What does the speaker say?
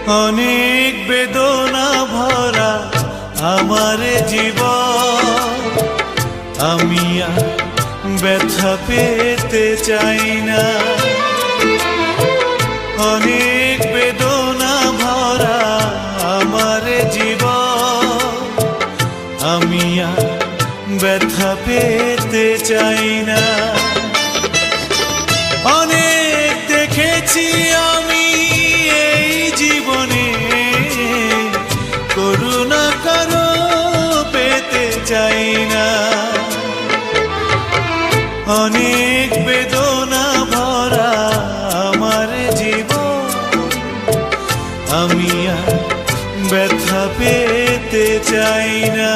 অনেক বেদনা ভরা আমার জীবন, আমি আর ব্যথা পেতে চাই না। অনেক বেদনা ভরা আমার জীবন, আমি আর ব্যথা পেতে চাই না। অনেক দেখেছি আমি এই জীবনে, করুণা কারো পেতে চাই না। অনেক বেদনা ভরা আমার জীবন, আমি আর ব্যথা পেতে চাই না।